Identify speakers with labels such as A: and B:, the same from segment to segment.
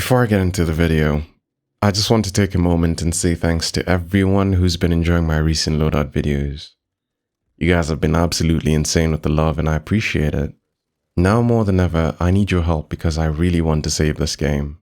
A: Before I get into the video, I just want to take a moment and say thanks to everyone who's been enjoying my recent loadout videos. You guys have been absolutely insane with the love and I appreciate it. Now more than ever, I need your help because I really want to save this game.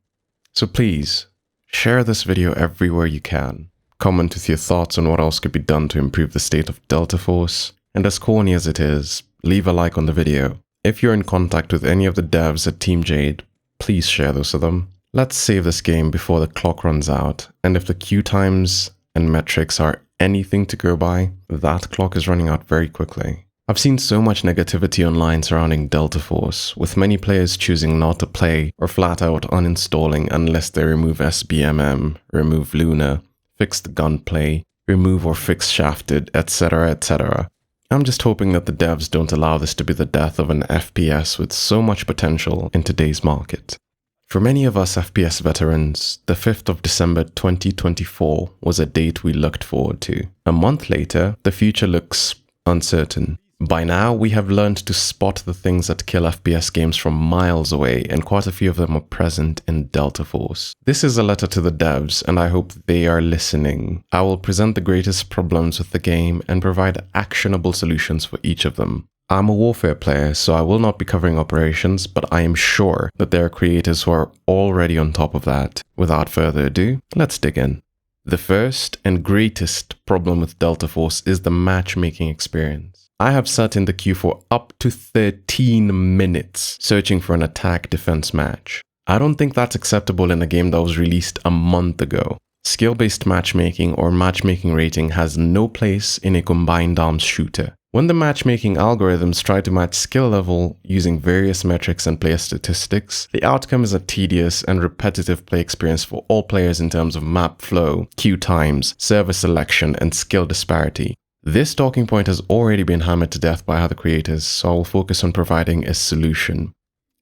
A: So please, share this video everywhere you can. Comment with your thoughts on what else could be done to improve the state of Delta Force. And as corny as it is, leave a like on the video. If you're in contact with any of the devs at Team Jade, please share this with them. Let's save this game before the clock runs out, and if the queue times and metrics are anything to go by, that clock is running out very quickly. I've seen so much negativity online surrounding Delta Force, with many players choosing not to play or flat out uninstalling unless they remove SBMM, remove Luna, fix the gunplay, remove or fix shafted, etc, etc. I'm just hoping that the devs don't allow this to be the death of an FPS with so much potential in today's market. For many of us FPS veterans, the 5th of December 2024 was a date we looked forward to. A month later, the future looks uncertain. By now, we have learned to spot the things that kill FPS games from miles away, and quite a few of them are present in Delta Force. This is a letter to the devs, and I hope they are listening. I will present the greatest problems with the game and provide actionable solutions for each of them. I'm a Warfare player, so I will not be covering operations, but I am sure that there are creators who are already on top of that. Without further ado, let's dig in. The first and greatest problem with Delta Force is the matchmaking experience. I have sat in the queue for up to 13 minutes searching for an attack-defense match. I don't think that's acceptable in a game that was released a month ago. Skill-based matchmaking or matchmaking rating has no place in a combined arms shooter. When the matchmaking algorithms try to match skill level using various metrics and player statistics, the outcome is a tedious and repetitive play experience for all players in terms of map flow, queue times, server selection, and skill disparity. This talking point has already been hammered to death by other creators, so I will focus on providing a solution.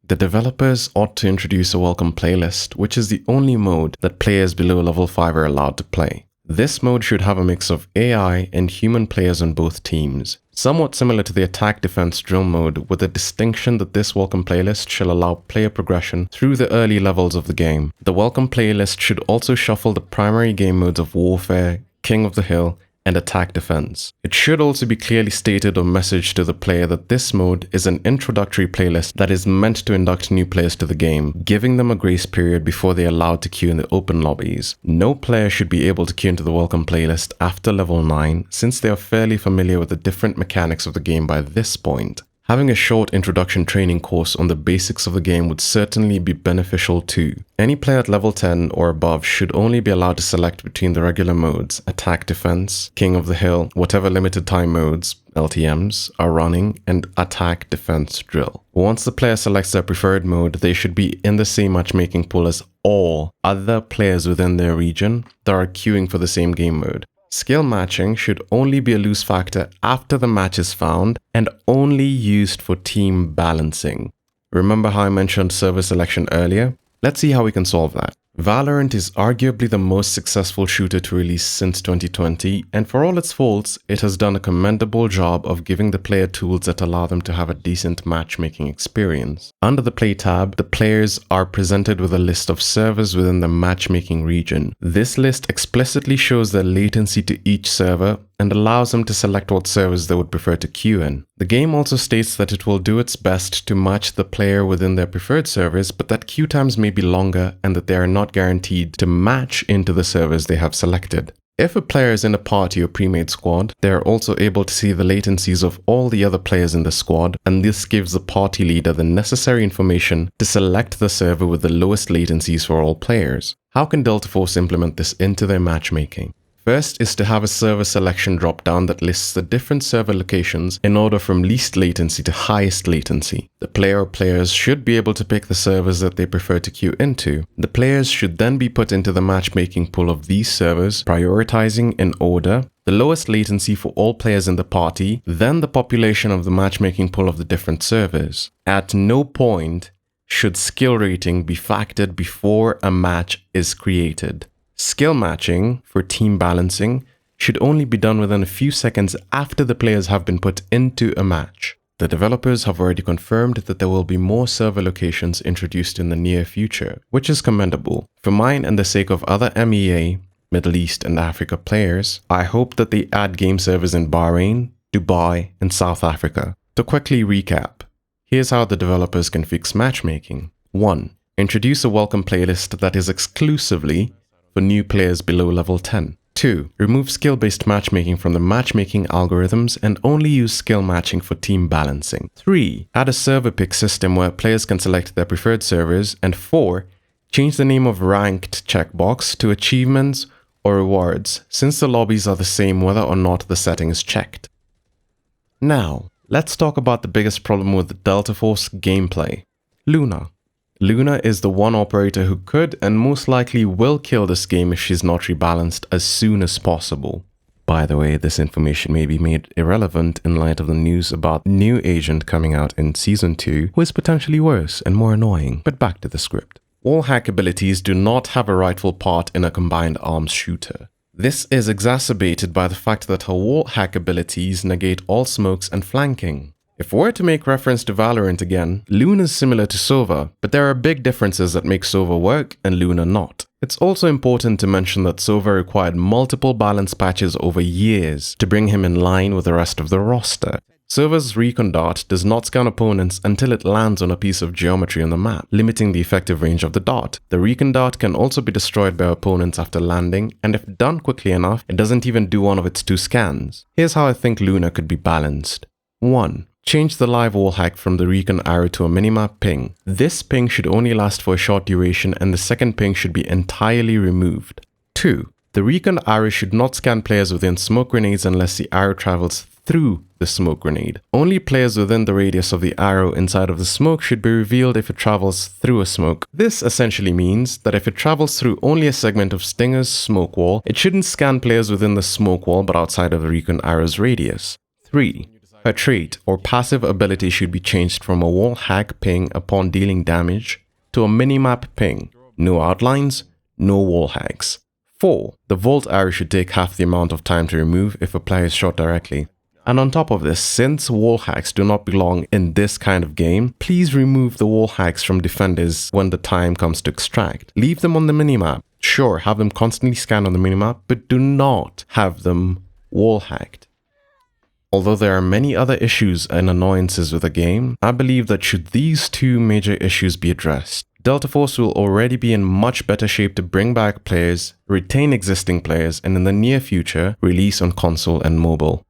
A: The developers ought to introduce a welcome playlist, which is the only mode that players below level 5 are allowed to play. This mode should have a mix of AI and human players on both teams, somewhat similar to the attack-defense drill mode, with the distinction that this welcome playlist shall allow player progression through the early levels of the game. The welcome playlist should also shuffle the primary game modes of Warfare, King of the Hill, and attack defense. It should also be clearly stated or messaged to the player that this mode is an introductory playlist that is meant to induct new players to the game, giving them a grace period before they are allowed to queue in the open lobbies. No player should be able to queue into the welcome playlist after level 9, since they are fairly familiar with the different mechanics of the game by this point. Having a short introduction training course on the basics of the game would certainly be beneficial too. Any player at level 10 or above should only be allowed to select between the regular modes, attack defense, King of the Hill, whatever limited time modes, LTMs, are running, and attack defense drill. Once the player selects their preferred mode, they should be in the same matchmaking pool as all other players within their region that are queuing for the same game mode. Skill matching should only be a loose factor after the match is found and only used for team balancing. Remember how I mentioned server selection earlier? Let's see how we can solve that. Valorant is arguably the most successful shooter to release since 2020, and for all its faults, it has done a commendable job of giving the player tools that allow them to have a decent matchmaking experience. Under the Play tab, the players are presented with a list of servers within the matchmaking region. This list explicitly shows the latency to each server and allows them to select what servers they would prefer to queue in. The game also states that it will do its best to match the player within their preferred servers, but that queue times may be longer and that they are not guaranteed to match into the servers they have selected. If a player is in a party or pre-made squad, they are also able to see the latencies of all the other players in the squad, and this gives the party leader the necessary information to select the server with the lowest latencies for all players. How can Delta Force implement this into their matchmaking? First is to have a server selection drop-down that lists the different server locations in order from least latency to highest latency. The player or players should be able to pick the servers that they prefer to queue into. The players should then be put into the matchmaking pool of these servers, prioritizing in order the lowest latency for all players in the party, then the population of the matchmaking pool of the different servers. At no point should skill rating be factored before a match is created. Skill matching for team balancing should only be done within a few seconds after the players have been put into a match. The developers have already confirmed that there will be more server locations introduced in the near future, which is commendable. For mine and the sake of other MEA, Middle East and Africa players, I hope that they add game servers in Bahrain, Dubai, and South Africa. To quickly recap, here's how the developers can fix matchmaking. 1. Introduce a welcome playlist that is exclusively for new players below level 10. 2. Remove skill-based matchmaking from the matchmaking algorithms and only use skill matching for team balancing. 3. Add a server pick system where players can select their preferred servers. And 4. Change the name of ranked checkbox to achievements or rewards, since the lobbies are the same whether or not the setting is checked. Now, let's talk about the biggest problem with the Delta Force gameplay. Luna. Luna is the one operator who could and most likely will kill this game if she's not rebalanced as soon as possible. By the way, this information may be made irrelevant in light of the news about new agent coming out in Season 2, who is potentially worse and more annoying. But back to the script. Wall hack abilities do not have a rightful part in a combined arms shooter. This is exacerbated by the fact that her wall hack abilities negate all smokes and flanking. If we're to make reference to Valorant again, Luna is similar to Sova, but there are big differences that make Sova work and Luna not. It's also important to mention that Sova required multiple balance patches over years to bring him in line with the rest of the roster. Sova's recon dart does not scan opponents until it lands on a piece of geometry on the map, limiting the effective range of the dart. The recon dart can also be destroyed by opponents after landing, and if done quickly enough, it doesn't even do one of its 2 scans. Here's how I think Luna could be balanced. 1. Change the live wall hack from the recon arrow to a minimap ping. This ping should only last for a short duration and the second ping should be entirely removed. 2. The recon arrow should not scan players within smoke grenades unless the arrow travels through the smoke grenade. Only players within the radius of the arrow inside of the smoke should be revealed if it travels through a smoke. This essentially means that if it travels through only a segment of Stinger's smoke wall, it shouldn't scan players within the smoke wall but outside of the recon arrow's radius. 3. Her trait or passive ability should be changed from a wall hack ping upon dealing damage to a minimap ping. No outlines, no wall hacks. 4. The vault arrow should take half the amount of time to remove if a player is shot directly. And on top of this, since wall hacks do not belong in this kind of game, please remove the wall hacks from defenders when the time comes to extract. Leave them on the minimap. Sure, have them constantly scan on the minimap, but do not have them wall hacked. Although there are many other issues and annoyances with the game, I believe that should these 2 major issues be addressed, Delta Force will already be in much better shape to bring back players, retain existing players, and in the near future, release on console and mobile.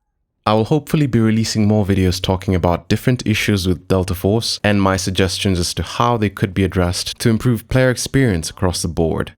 A: I will hopefully be releasing more videos talking about different issues with Delta Force and my suggestions as to how they could be addressed to improve player experience across the board.